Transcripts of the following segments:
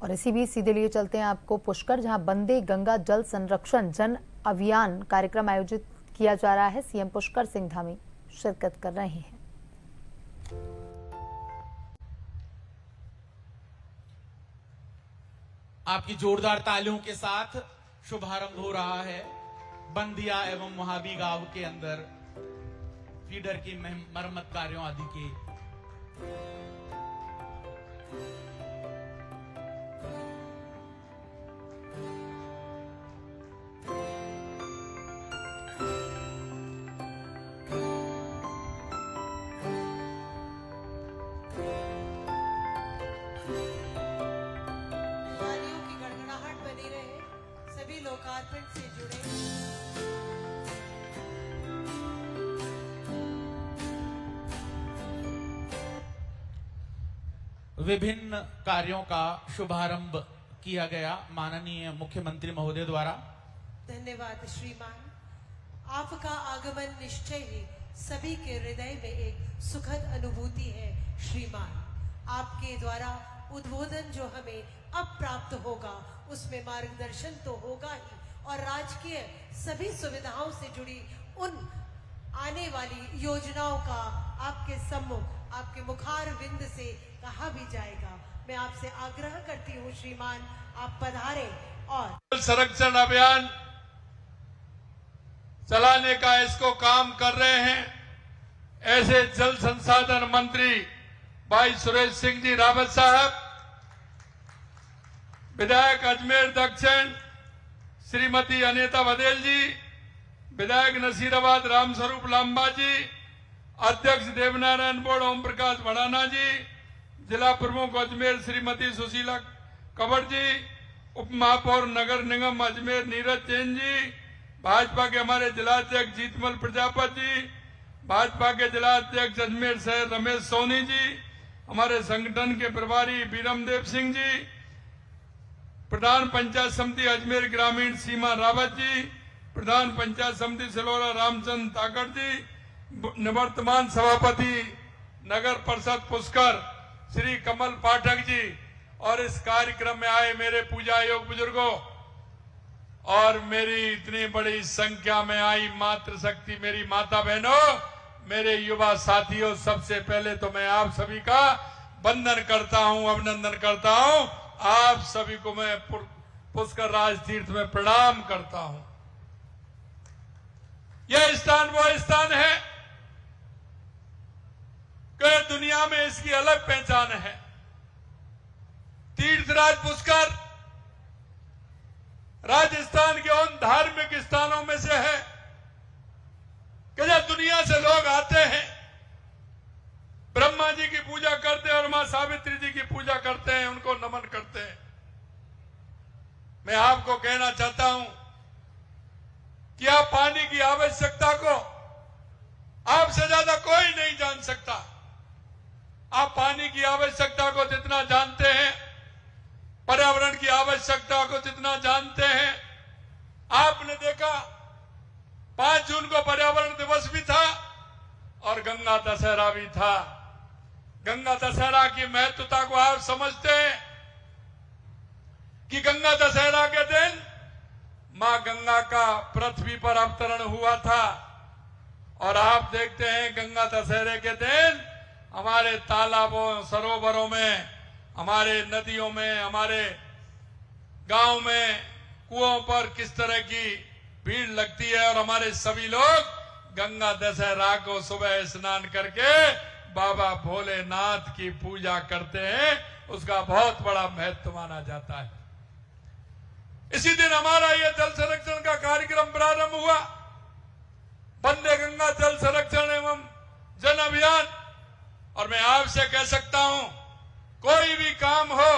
और इसी बीच सीधे लिए चलते हैं आपको पुष्कर, जहां वंदे गंगा जल संरक्षण जन अभियान कार्यक्रम आयोजित किया जा रहा है। सीएम पुष्कर सिंह धामी शिरकत कर रहे हैं। आपकी जोरदार तालियों के साथ शुभारंभ हो रहा है बंदिया एवं मोहाबी गांव के अंदर फीडर की मरम्मत कार्यों आदि की। लोकार्पण से जुड़े विभिन्न कार्यों का शुभारंभ किया गया माननीय मुख्यमंत्री महोदय द्वारा। धन्यवाद श्रीमान। आपका आगमन निश्चय ही सभी के हृदय में एक सुखद अनुभूति है श्रीमान। आपके द्वारा उद्बोधन जो हमें अब प्राप्त होगा उसमें मार्गदर्शन तो होगा ही, और राजकीय सभी सुविधाओं से जुड़ी उन आने वाली योजनाओं का आपके सम्मुख, आपके मुखार विंद से कहा भी जाएगा। मैं आपसे आग्रह करती हूँ श्रीमान, आप पधारें और जल संरक्षण अभियान चलाने का इसको काम कर रहे हैं। ऐसे जल संसाधन मंत्री भाई सुरेश सिंह जी रावत साहब, विधायक अजमेर दक्षिण श्रीमती अनीता बदेल जी, विधायक नसीराबाद रामस्वरूप लांबा जी, अध्यक्ष देवनारायण बोर्ड ओम प्रकाश भड़ाना जी, जिला प्रमुख अजमेर श्रीमती सुशीला कबर जी, उप महापौर नगर निगम अजमेर नीरज जैन जी, भाजपा के हमारे जिलाध्यक्ष जीतमल प्रजापति जी, भाजपा के जिलाध्यक्ष अजमेर शहर रमेश सोनी जी, हमारे संगठन के प्रभारी बीरमदेव सिंह जी, प्रधान पंचायत समिति अजमेर ग्रामीण सीमा रावत जी, प्रधान पंचायत समिति सिलोरा रामचंद्र ताकड़ जी, निवर्तमान सभापति नगर परिषद पुष्कर श्री कमल पाठक जी, और इस कार्यक्रम में आए मेरे पूजा योग बुजुर्गों और मेरी इतनी बड़ी संख्या में आई मातृशक्ति मेरी माता बहनों, मेरे युवा साथियों, सबसे पहले तो मैं आप सभी का वंदन करता हूं, अभिनंदन करता हूं। आप सभी को मैं पुष्कर राज तीर्थ में प्रणाम करता हूं। यह स्थान वो स्थान है कि दुनिया में इसकी अलग पहचान है। तीर्थराज पुष्कर राजस्थान के उन धार्मिक स्थानों में से है कि जब दुनिया से लोग आते हैं, ब्रह्मा जी की पूजा करते हैं और मां सावित्री जी की पूजा करते हैं, उनको नमन करते हैं। मैं आपको कहना चाहता हूं कि आप पानी की आवश्यकता को आपसे ज्यादा कोई नहीं जान सकता। आप पानी की आवश्यकता को जितना जानते हैं, पर्यावरण की आवश्यकता को जितना जानते हैं, आपने देखा 5 जून को पर्यावरण दिवस भी था और गंगा दशहरा भी था। गंगा दशहरा की महत्वता को आप समझते हैं कि गंगा दशहरा के दिन मां गंगा का पृथ्वी पर अवतरण हुआ था, और आप देखते हैं गंगा दशहरे के दिन हमारे तालाबों, सरोवरों में, हमारे नदियों में, हमारे गांव में, कुओं पर किस तरह की भीड़ लगती है, और हमारे सभी लोग गंगा दशहरा को सुबह स्नान करके बाबा भोलेनाथ की पूजा करते हैं। उसका बहुत बड़ा महत्व माना जाता है। इसी दिन हमारा यह जल संरक्षण का कार्यक्रम प्रारंभ हुआ, वंदे गंगा जल संरक्षण एवं जन अभियान। और मैं आपसे कह सकता हूं, कोई भी काम हो,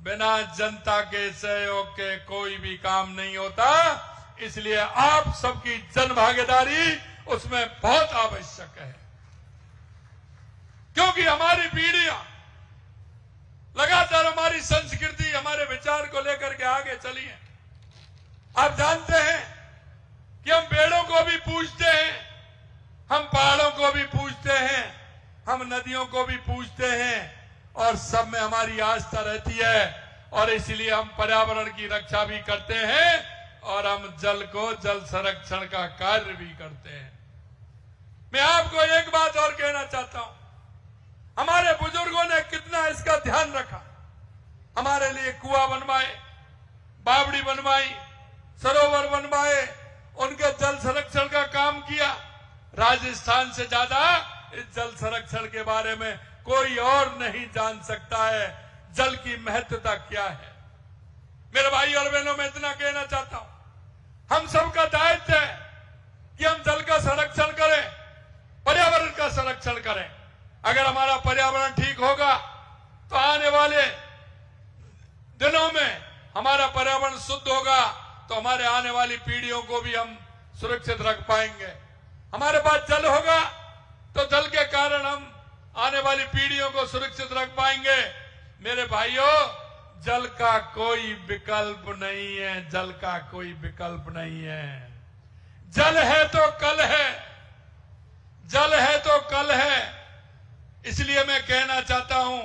बिना जनता के सहयोग के कोई भी काम नहीं होता। इसलिए आप सबकी जन भागीदारी उसमें बहुत आवश्यक है, क्योंकि हमारी पीढ़ियां लगातार हमारी संस्कृति, हमारे विचार को लेकर के आगे चली है। आप जानते हैं कि हम पेड़ों को भी पूजते हैं, हम पहाड़ों को भी पूजते हैं, हम नदियों को भी पूजते हैं, और सब में हमारी आस्था रहती है। और इसलिए हम पर्यावरण की रक्षा भी करते हैं और हम जल को जल संरक्षण का कार्य भी करते हैं। मैं आपको एक बात और कहना चाहता हूं, हमारे बुजुर्गों ने कितना इसका ध्यान रखा, हमारे लिए कुआं बनवाए, बावड़ी बनवाई, सरोवर बनवाए, उनके जल संरक्षण का काम किया। राजस्थान से ज्यादा इस जल संरक्षण के बारे में कोई और नहीं जान सकता है जल की महत्वता क्या है। मेरे भाई और बहनों, मैं इतना कहना चाहता हूं, हम सबका दायित्व है कि हम जल का संरक्षण करें, पर्यावरण का संरक्षण करें। अगर हमारा पर्यावरण ठीक होगा तो आने वाले दिनों में हमारा पर्यावरण शुद्ध होगा तो हमारे आने वाली पीढ़ियों को भी हम सुरक्षित रख पाएंगे। हमारे पास जल होगा तो जल के कारण हम आने वाली पीढ़ियों को सुरक्षित रख पाएंगे। मेरे भाइयों, जल का कोई विकल्प नहीं है, जल का कोई विकल्प नहीं है। जल है तो कल है, जल है तो कल है। इसलिए मैं कहना चाहता हूं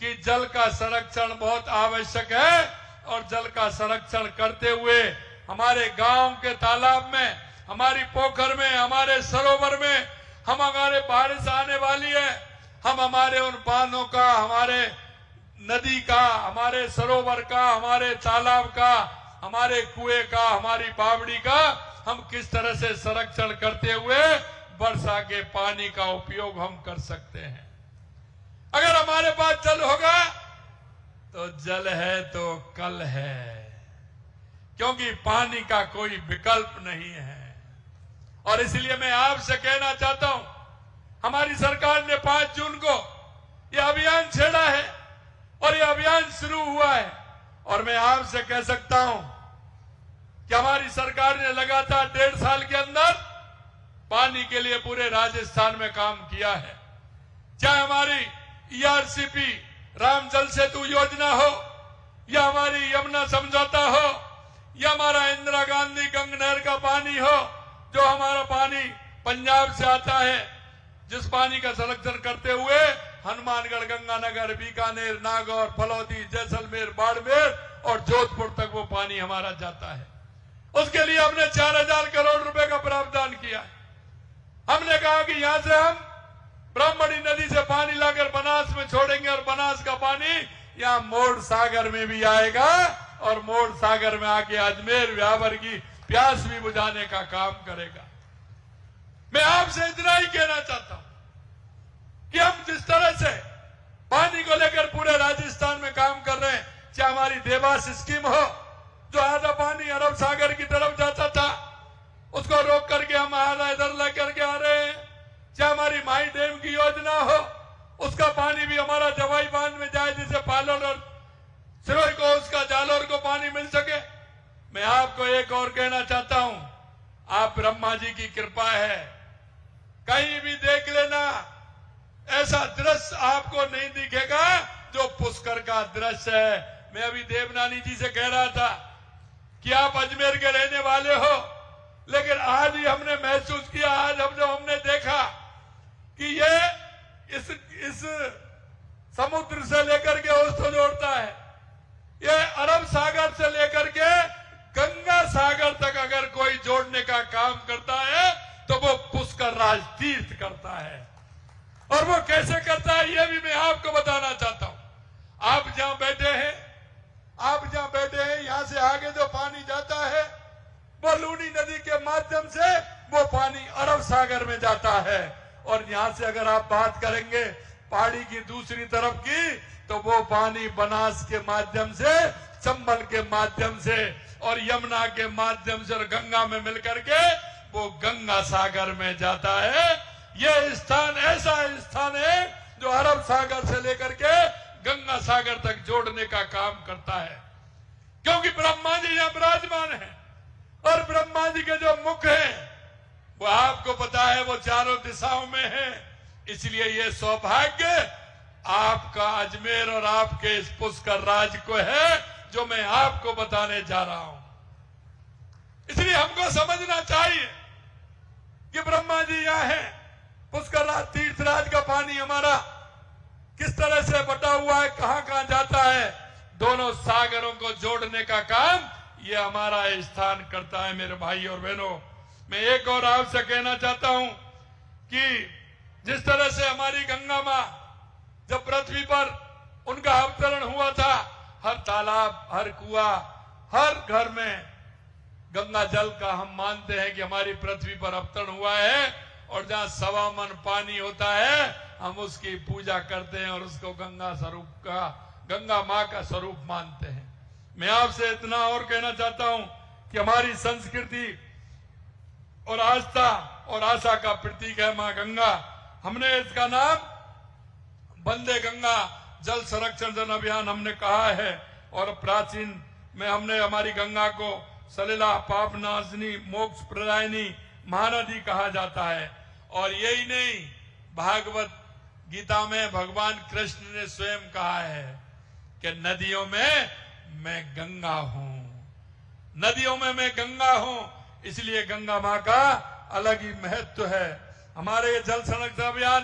कि जल का संरक्षण बहुत आवश्यक है और जल का संरक्षण करते हुए हमारे गांव के तालाब में, हमारी पोखर में, हमारे सरोवर में हमारे बारिश आने वाली है, हम हमारे उन बांधों का, हमारे नदी का, हमारे सरोवर का, हमारे तालाब का, हमारे कुएं का, हमारी बावड़ी का हम किस तरह से संरक्षण करते हुए वर्षा के पानी का उपयोग हम कर सकते हैं। अगर हमारे पास जल होगा तो जल है तो कल है, क्योंकि पानी का कोई विकल्प नहीं है। और इसलिए मैं आपसे कहना चाहता हूं, हमारी सरकार ने 5 जून को यह अभियान छेड़ा है और यह अभियान शुरू हुआ है। और मैं आपसे कह सकता हूं कि हमारी सरकार ने लगातार 1.5 साल के अंदर पानी के लिए पूरे राजस्थान में काम किया है। चाहे हमारी ERCP राम जल सेतु योजना हो, या हमारी यमुना समझौता हो, या हमारा इंदिरा गांधी गंग नहर का पानी हो, जो हमारा पानी पंजाब से आता है, जिस पानी का संरक्षण करते हुए हनुमानगढ़, गंगानगर, बीकानेर, नागौर, फलौदी, जैसलमेर, बाड़मेर और जोधपुर तक वो पानी हमारा जाता है। उसके लिए हमने 4000 करोड़ रुपए का प्रावधान किया है। हमने कहा कि यहां से हम ब्राह्मणी नदी से पानी लाकर बनास में छोड़ेंगे और बनास का पानी यहां मोड़ सागर में भी आएगा और मोड़ सागर में आके अजमेर, व्यावर की प्यास भी बुझाने का काम करेगा। मैं आपसे इतना ही कहना चाहता हूं कि हम जिस तरह से पानी को लेकर पूरे राजस्थान में काम कर रहे हैं, चाहे हमारी देवास स्कीम हो, जो आधा पानी अरब सागर की तरफ जाता था उसको रोक करके हम आधा इधर लेकर के आ रहे हैं, चाहे हमारी माई डैम की योजना हो, उसका पानी भी हमारा जवाई बांध में जाए, जिससे पालोर और सिरोही को, उसका जालोर को पानी मिल सके। मैं आपको एक और कहना चाहता हूं, आप ब्रह्मा जी की कृपा है, कहीं भी देख लेना ऐसा दृश्य आपको नहीं दिखेगा जो पुष्कर का दृश्य है। मैं अभी देवनानी जी से कह रहा था कि आप अजमेर के रहने वाले हो, लेकिन आज ही हमने महसूस किया, आज हमने देखा कि ये इस समुद्र से लेकर के उसको जोड़ता है, ये अरब सागर से लेकर के गंगा सागर तक अगर कोई जोड़ने का काम करता है तो वो पुष्कर राज तीर्थ करता है। और वो कैसे करता है ये भी मैं आपको बताना चाहता हूं। आप जहां बैठे हैं, यहां से आगे जो पानी जाता है वो लूनी नदी के माध्यम से वो पानी अरब सागर में जाता है। और यहां से अगर आप बात करेंगे पहाड़ी की दूसरी तरफ की, तो वो पानी बनास के माध्यम से, चंबल के माध्यम से और यमुना के माध्यम से और गंगा में मिलकर के वो गंगा सागर में जाता है। ये स्थान ऐसा स्थान है जो अरब सागर से लेकर के गंगा सागर तक जोड़ने का काम करता है, क्योंकि ब्रह्मा जी यहां विराजमान है। और ब्रह्मा जी के जो मुख हैं वो आपको पता है वो चारों दिशाओं में है। इसलिए ये सौभाग्य आपका अजमेर और आपके इस पुष्कर राज को है जो मैं आपको बताने जा रहा हूं। इसलिए हमको समझना चाहिए कि ब्रह्मा जी यहां है, पुष्कर राज तीर्थराज का पानी हमारा किस तरह से बटा हुआ है, कहां कहां जाता है, दोनों सागरों को जोड़ने का काम ये हमारा स्थान करता है। मेरे भाई और बहनों, मैं एक और आपसे कहना चाहता हूं कि जिस तरह से हमारी गंगा मां जब पृथ्वी पर उनका अवतरण हुआ था, हर तालाब, हर कुआं, हर घर में गंगा जल का हम मानते हैं कि हमारी पृथ्वी पर अवतरण हुआ है, और जहां 1.25 मन पानी होता है हम उसकी पूजा करते हैं और उसको गंगा मां का स्वरूप मानते हैं। मैं आपसे इतना और कहना चाहता हूं कि हमारी संस्कृति और आस्था और आशा का प्रतीक है मां गंगा। हमने इसका नाम वंदे गंगा जल संरक्षण जन अभियान हमने कहा है, और प्राचीन में हमने हमारी गंगा को सलिला, पाप नाशनी, मोक्ष प्रदायिनी महानदी कहा जाता है। और यही नहीं, भागवत गीता में भगवान कृष्ण ने स्वयं कहा है कि नदियों में मैं गंगा हूं, नदियों में मैं गंगा हूं। इसलिए गंगा मां का अलग ही महत्व है। हमारे ये जल संरक्षण अभियान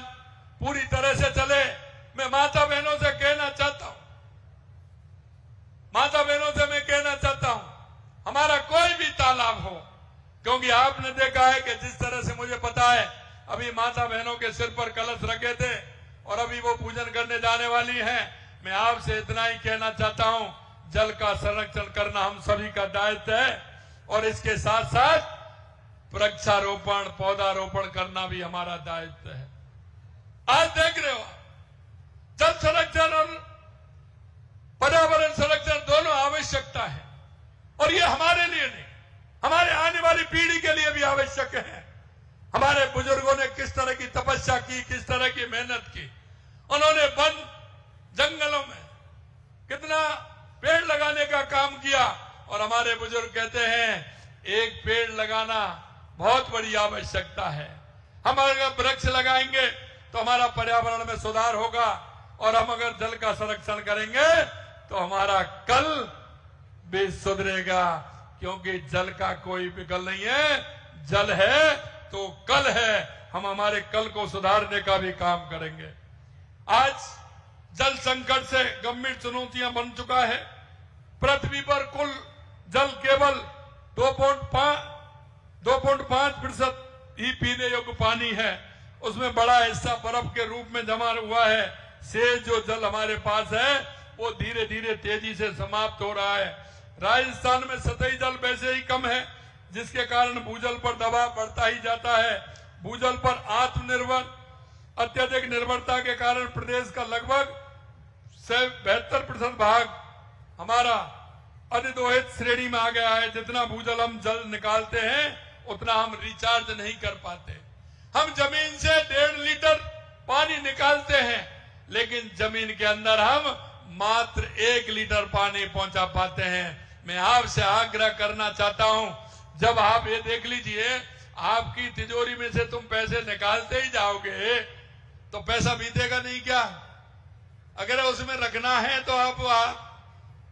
पूरी तरह से चले। मैं माता बहनों से कहना चाहता हूं, माता बहनों से मैं कहना चाहता हूं, हमारा कोई भी तालाब हो, क्योंकि आपने देखा है कि जिस तरह से मुझे पता है, अभी माता बहनों के सिर पर कलश रखे थे और अभी वो पूजन करने जाने वाली हैं। मैं आपसे इतना ही कहना चाहता हूं, जल का संरक्षण करना हम सभी का दायित्व है, और इसके साथ साथ वृक्षारोपण, पौधारोपण करना भी हमारा दायित्व है। आज देख रहे हो, जल संरक्षण और पर्यावरण संरक्षण दोनों आवश्यकता है, और ये हमारे लिए नहीं, हमारे आने वाली पीढ़ी के लिए भी आवश्यक है। हमारे बुजुर्गों ने किस तरह की तपस्या की, किस तरह की मेहनत की, उन्होंने वन जंगलों में कितना पेड़ लगाने का काम किया, और हमारे बुजुर्ग कहते हैं एक पेड़ लगाना बहुत बड़ी आवश्यकता है। हम अगर वृक्ष लगाएंगे तो हमारा पर्यावरण में सुधार होगा, और हम अगर जल का संरक्षण करेंगे तो हमारा कल भी सुधरेगा, क्योंकि जल का कोई विकल्प नहीं है। जल है तो कल है, हम हमारे कल को सुधारने का भी काम करेंगे। आज जल संकट से गंभीर चुनौतियां बन चुका है। पृथ्वी पर कुल जल केवल 2.5% ही पीने योग्य पानी है, उसमें बड़ा हिस्सा बर्फ के रूप में जमा हुआ है। शेष जो जल हमारे पास है वो धीरे धीरे तेजी से समाप्त हो रहा है। राजस्थान में सतही जल वैसे ही कम है, जिसके कारण भूजल पर दबाव बढ़ता ही जाता है। भूजल पर आत्मनिर्भर अत्यधिक निर्भरता के कारण प्रदेश का लगभग 72% भाग हमारा अधिदोहित श्रेणी में आ गया है। जितना भूजल हम जल निकालते हैं उतना हम रिचार्ज नहीं कर पाते। हम जमीन से 1.5 लीटर पानी निकालते हैं, लेकिन जमीन के अंदर हम मात्र 1 लीटर पानी पहुंचा पाते हैं। मैं आपसे आग्रह करना चाहता हूं, जब आप ये देख लीजिए, आपकी तिजोरी में से तुम पैसे निकालते ही जाओगे तो पैसा बीतेगा नहीं क्या? अगर उसमें रखना है तो आप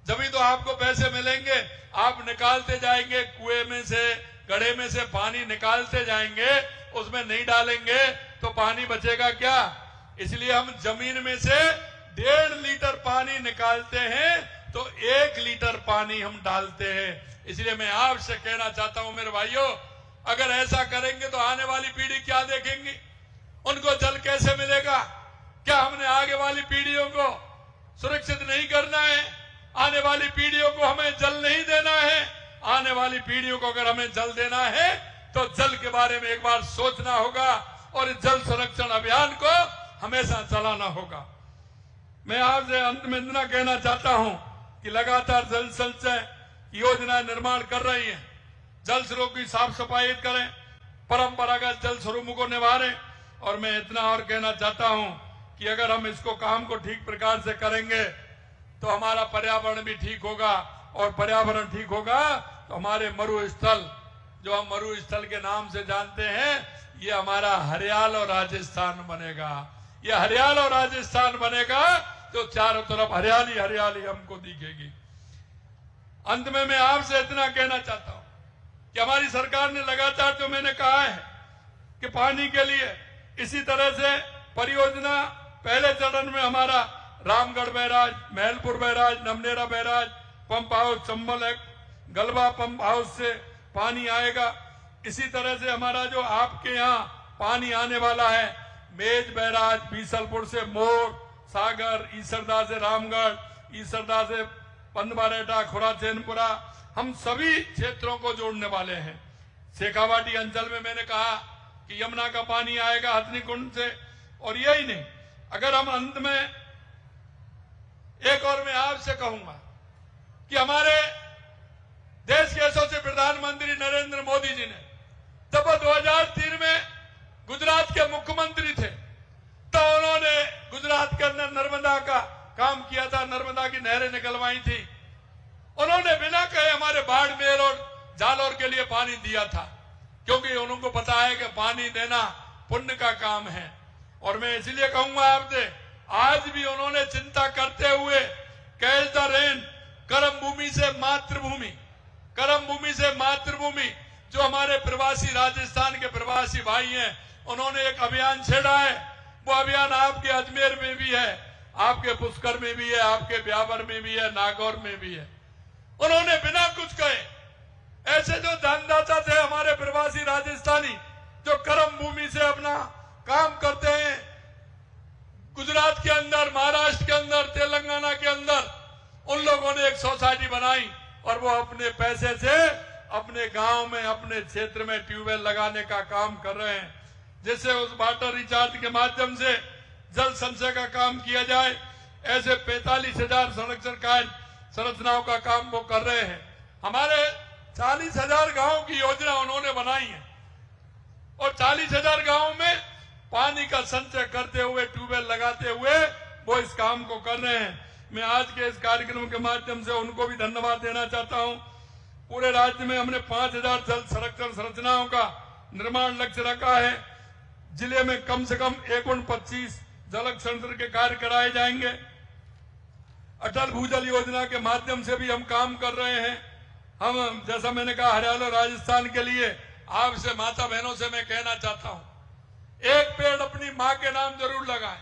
जब तो आपको पैसे मिलेंगे। आप निकालते जाएंगे, कुएं में से, गड्ढे में से पानी निकालते जाएंगे, उसमें नहीं डालेंगे तो पानी बचेगा क्या? इसलिए हम जमीन में से 1.5 लीटर पानी निकालते हैं तो 1 लीटर पानी हम डालते हैं। इसलिए मैं आपसे कहना चाहता हूं मेरे भाइयों, अगर ऐसा करेंगे तो आने वाली पीढ़ी क्या देखेंगी? उनको जल कैसे मिलेगा? क्या हमने आगे वाली पीढ़ियों को सुरक्षित नहीं करना है? आने वाली पीढ़ियों को हमें जल नहीं देना है? आने वाली पीढ़ियों को अगर हमें जल देना है तो जल के बारे में एक बार सोचना होगा, और इस जल संरक्षण अभियान को हमेशा चलाना होगा। मैं आपसे अंत में इतना कहना चाहता हूं कि लगातार जल संचय योजना निर्माण कर रही है। जल स्रोतों की साफ सफाई करें, परंपरागत जल स्रोतों को निभाएं, और मैं इतना और कहना चाहता हूं कि अगर हम इसको काम को ठीक प्रकार से करेंगे तो हमारा पर्यावरण भी ठीक होगा, और पर्यावरण ठीक होगा तो हमारे मरुस्थल, जो हम मरुस्थल के नाम से जानते हैं, ये हमारा हरियाल और राजस्थान बनेगा। ये हरियाल और राजस्थान बनेगा तो चारों तरफ हरियाली हरियाली हमको दिखेगी। अंत में मैं आपसे इतना कहना चाहता हूं कि हमारी सरकार ने लगातार, जो मैंने कहा है कि पानी के लिए इसी तरह से परियोजना पहले चरण में हमारा Ramgarh barrage, Mahalpur barrage, Namnera barrage, pump house, Chambal Galba pump house से पानी आएगा। इसी तरह से हमारा जो आपके यहाँ पानी आने वाला है, मेज बैराज, बीसलपुर से मोर, सागर, ईसरदा से रामगढ़, ईसरदा से पंदबारेटा, खुराचैनपुरा, हम सभी क्षेत्रों को जोड़ने वाले हैं। शेखावाटी अंचल में मैंने कहा कि यमुना का पानी आएगा हथनी कुंड से। और यही नहीं, अगर हम अंत में एक और मैं आपसे कहूंगा कि हमारे देश के यशस्वी प्रधानमंत्री नरेंद्र मोदी जी ने जब वो 2003 में गुजरात के मुख्यमंत्री थे तो उन्होंने गुजरात के अंदर नर्मदा का काम किया था, नर्मदा की नहरें निकलवाई थी। उन्होंने बिना कहे हमारे बाड़मेर और जालौर के लिए पानी दिया था, क्योंकि उनको पता है कि पानी देना पुण्य का काम है। और मैं इसलिए कहूंगा आपसे, आज भी उन्होंने चिंता करते हुए कैच द रेन, कर्म भूमि से मातृभूमि, कर्म भूमि से मातृभूमि, जो हमारे प्रवासी राजस्थान के प्रवासी भाई हैं, उन्होंने एक अभियान छेड़ा है। वो अभियान आपके अजमेर में भी है, आपके पुष्कर में भी है, आपके ब्यावर में भी है, नागौर में भी है। उन्होंने बिना कुछ कहे ऐसे जो दानदाता थे हमारे प्रवासी राजस्थानी, जो कर्म भूमि से अपना काम करते हैं, गुजरात के अंदर, महाराष्ट्र के अंदर, तेलंगाना के अंदर, उन लोगों ने एक सोसाइटी बनाई और वो अपने पैसे से अपने गांव में, अपने क्षेत्र में ट्यूबवेल लगाने का काम कर रहे हैं, जिससे उस वाटर रिचार्ज के माध्यम से जल संचय का काम किया जाए। ऐसे 45,000 संरक्षण संरचनाओं का काम वो कर रहे हैं। हमारे 40,000 गांवों की योजना उन्होंने बनाई है और 40,000 गांवों में पानी का संचय करते हुए, ट्यूबवेल लगाते हुए वो इस काम को कर रहे हैं। मैं आज के इस कार्यक्रम के माध्यम से उनको भी धन्यवाद देना चाहता हूं। पूरे राज्य में हमने 5,000 जल संरक्षण संरचनाओं का निर्माण लक्ष्य रखा है। जिले में कम से कम 25 जल संरक्षण के कार्य कराए जाएंगे। अटल भूजल योजना के माध्यम से भी हम काम कर रहे हैं। हम, जैसा मैंने कहा, हरियाणा राजस्थान के लिए आपसे, माता बहनों से मैं कहना चाहता हूं, एक पेड़ अपनी मां के नाम जरूर लगाएं।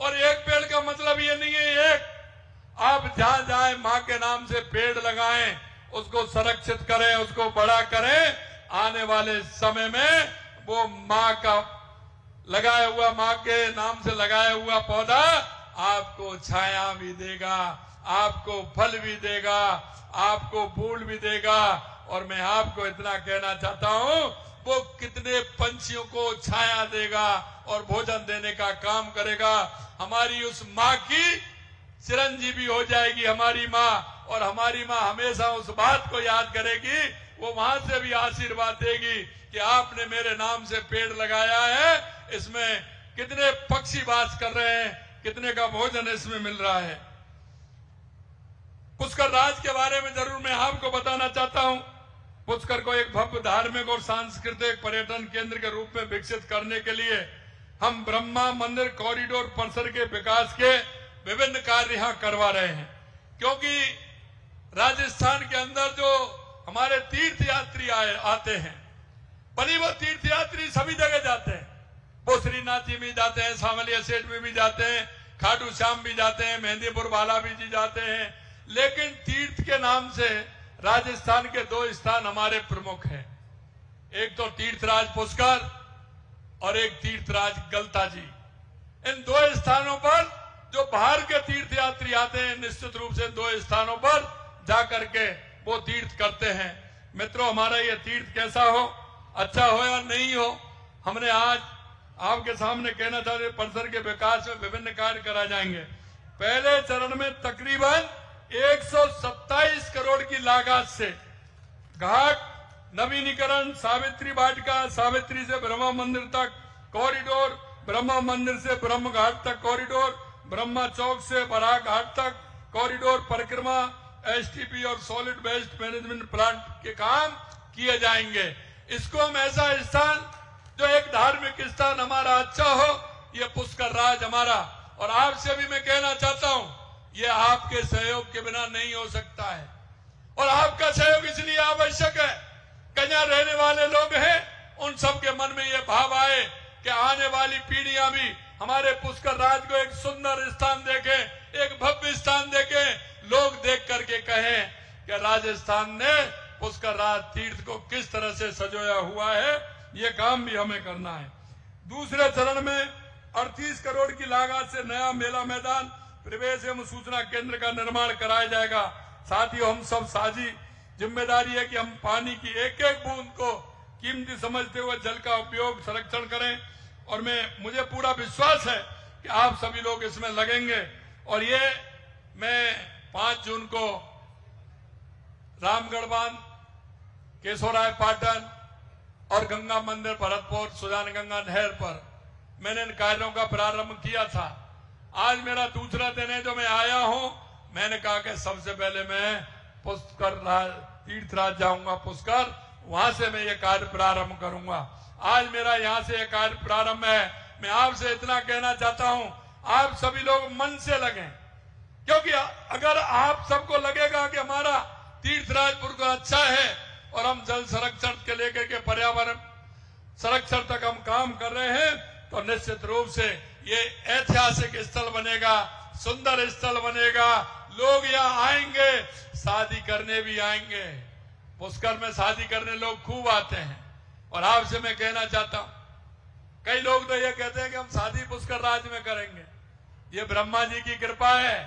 और एक पेड़ का मतलब ये नहीं है एक, आप जहां जाए मां के नाम से पेड़ लगाएं, उसको संरक्षित करें, उसको बड़ा करें। आने वाले समय में वो मां का लगाया हुआ, मां के नाम से लगाया हुआ पौधा आपको छाया भी देगा, आपको फल भी देगा, आपको फूल भी देगा। और मैं आपको इतना कहना चाहता हूं, वो कितने पंछियों को छाया देगा और भोजन देने का काम करेगा। हमारी उस मां की चिरंजीवी हो जाएगी हमारी मां, और हमारी मां हमेशा उस बात को याद करेगी, वो वहां से भी आशीर्वाद देगी कि आपने मेरे नाम से पेड़ लगाया है, इसमें कितने पक्षी वास कर रहे हैं, कितने का भोजन इसमें मिल रहा है। पुष्कर राज के बारे में जरूर मैं आपको बताना चाहता हूं। पुष्कर को एक भव्य धार्मिक और सांस्कृतिक पर्यटन केंद्र के रूप में विकसित करने के लिए हम ब्रह्मा मंदिर कॉरिडोर परिसर के विकास के विभिन्न कार्य यहां करवा रहे हैं। क्योंकि राजस्थान के अंदर जो हमारे तीर्थ यात्री आते हैं, भले वो तीर्थ यात्री सभी जगह जाते हैं, वो श्रीनाथजी में जाते हैं, सांवलिया सेठ में भी जाते हैं, खाटू श्याम भी जाते हैं, मेहंदीपुर बाला भी जाते हैं, लेकिन तीर्थ के नाम से राजस्थान के 2 स्थान हमारे प्रमुख हैं। एक तो तीर्थराज पुष्कर और एक तीर्थराज गलता जी। इन 2 स्थानों पर जो बाहर के तीर्थ यात्री आते हैं, निश्चित रूप से 2 स्थानों पर जाकर के वो तीर्थ करते हैं। मित्रों, हमारा ये तीर्थ कैसा हो, अच्छा हो या नहीं हो, हमने आज आपके सामने कहना चाहते, परिसर के विकास में विभिन्न कार्य कराए जाएंगे। पहले चरण में तकरीबन 127 करोड़ की लागत से घाट नवीनीकरण, सावित्री वाटिका, सावित्री से ब्रह्मा मंदिर तक कॉरिडोर, ब्रह्मा मंदिर से ब्रह्म घाट तक कॉरिडोर, ब्रह्मा चौक से बराह घाट तक कॉरिडोर परिक्रमा, एसटीपी और सॉलिड वेस्ट मैनेजमेंट प्लांट के काम किए जाएंगे। इसको हम ऐसा स्थान, जो एक धार्मिक स्थान हमारा अच्छा हो, ये पुष्कर राज हमारा। और आपसे भी मैं कहना चाहता हूं, ये आपके सहयोग के बिना नहीं हो सकता है, और आपका सहयोग इसलिए आवश्यक है कि यहाँ रहने वाले लोग हैं, उन सबके मन में ये भाव आए कि आने वाली पीढ़ियां भी हमारे पुष्कर राज को एक सुंदर स्थान देके, एक भव्य स्थान देके लोग देख करके कहें कि राजस्थान ने पुष्कर राज तीर्थ को किस तरह से सजोया हुआ है। ये काम भी हमें करना है। दूसरे चरण में 38 करोड़ की लागत से नया मेला मैदान, प्रवेश एवं सूचना केंद्र का निर्माण कराया जाएगा। साथ ही हम सब साझी जिम्मेदारी है कि हम पानी की एक एक बूंद को कीमती समझते हुए जल का उपयोग संरक्षण करें। और मुझे पूरा विश्वास है कि आप सभी लोग इसमें लगेंगे। और ये मैं 5 जून को रामगढ़ बांध, केशवराय पाटन और गंगा मंदिर भरतपुर सुजान गंगा नहर पर मैंने इन कार्यों का प्रारंभ किया था। आज मेरा दूसरा दिन है जो मैं आया हूं। मैंने कहा कि सबसे पहले मैं पुष्कर तीर्थराज जाऊंगा, पुष्कर, वहां से मैं ये कार्य प्रारंभ करूंगा। आज मेरा यहां से ये कार्य प्रारंभ है। मैं आपसे इतना कहना चाहता हूं, आप सभी लोग मन से लगें, क्योंकि अगर आप सबको लगेगा कि हमारा तीर्थराजपुर का अच्छा है और हम जल संरक्षण के लेकर के पर्यावरण संरक्षण तक हम काम कर रहे हैं, तो निश्चित रूप से ये ऐतिहासिक स्थल बनेगा, सुंदर स्थल बनेगा। लोग यहाँ आएंगे, शादी करने भी आएंगे। पुष्कर में शादी करने लोग खूब आते हैं। और आपसे मैं कहना चाहता हूं, कई लोग तो ये कहते हैं कि हम शादी पुष्कर राज में करेंगे। ये ब्रह्मा जी की कृपा है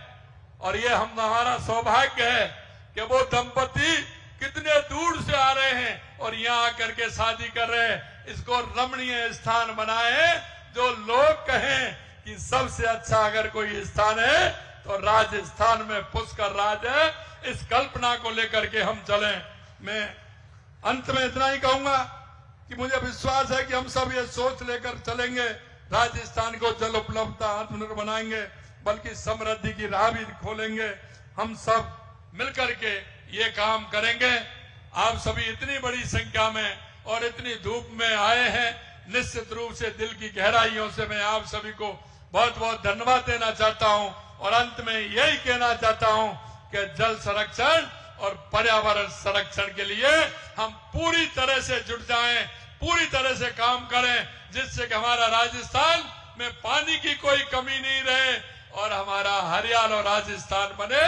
और ये हमारा सौभाग्य है कि वो दंपति कितने दूर से आ रहे हैं और यहाँ आकर के शादी कर रहे हैं। इसको रमणीय स्थान बनाए, जो लोग कहें कि सबसे अच्छा अगर कोई स्थान है तो राजस्थान में पुष्कर राज है। इस कल्पना को लेकर के हम चलें। मैं अंत में इतना ही कहूंगा कि मुझे विश्वास है कि हम सब ये सोच लेकर चलेंगे, राजस्थान को जल उपलब्धता आत्मनिर्भर बनाएंगे, बल्कि समृद्धि की राह भी खोलेंगे। हम सब मिलकर के ये काम करेंगे। आप सभी इतनी बड़ी संख्या में और इतनी धूप में आए हैं, निश्चित रूप से दिल की गहराइयों से मैं आप सभी को बहुत बहुत धन्यवाद देना चाहता हूं। और अंत में यही कहना चाहता हूं कि जल संरक्षण और पर्यावरण संरक्षण के लिए हम पूरी तरह से जुट जाएं, पूरी तरह से काम करें, जिससे कि हमारा राजस्थान में पानी की कोई कमी नहीं रहे और हमारा हरियाणा और राजस्थान बने।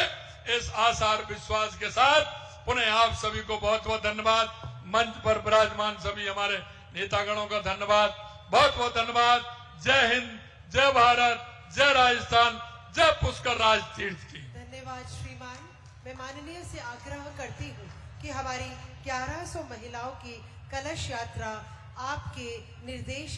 इस आशा और विश्वास के साथ पुनः आप सभी को बहुत बहुत धन्यवाद। मंच पर विराजमान सभी हमारे नेतागणों का धन्यवाद, बहुत बहुत धन्यवाद। जय हिंद, जय भारत, जय राजस्थान, जय पुष्कर राज तीर्थ की। धन्यवाद श्रीमान। मैं माननीय से आग्रह करती हूँ कि हमारी 1100 महिलाओं की कलश यात्रा आपके निर्देश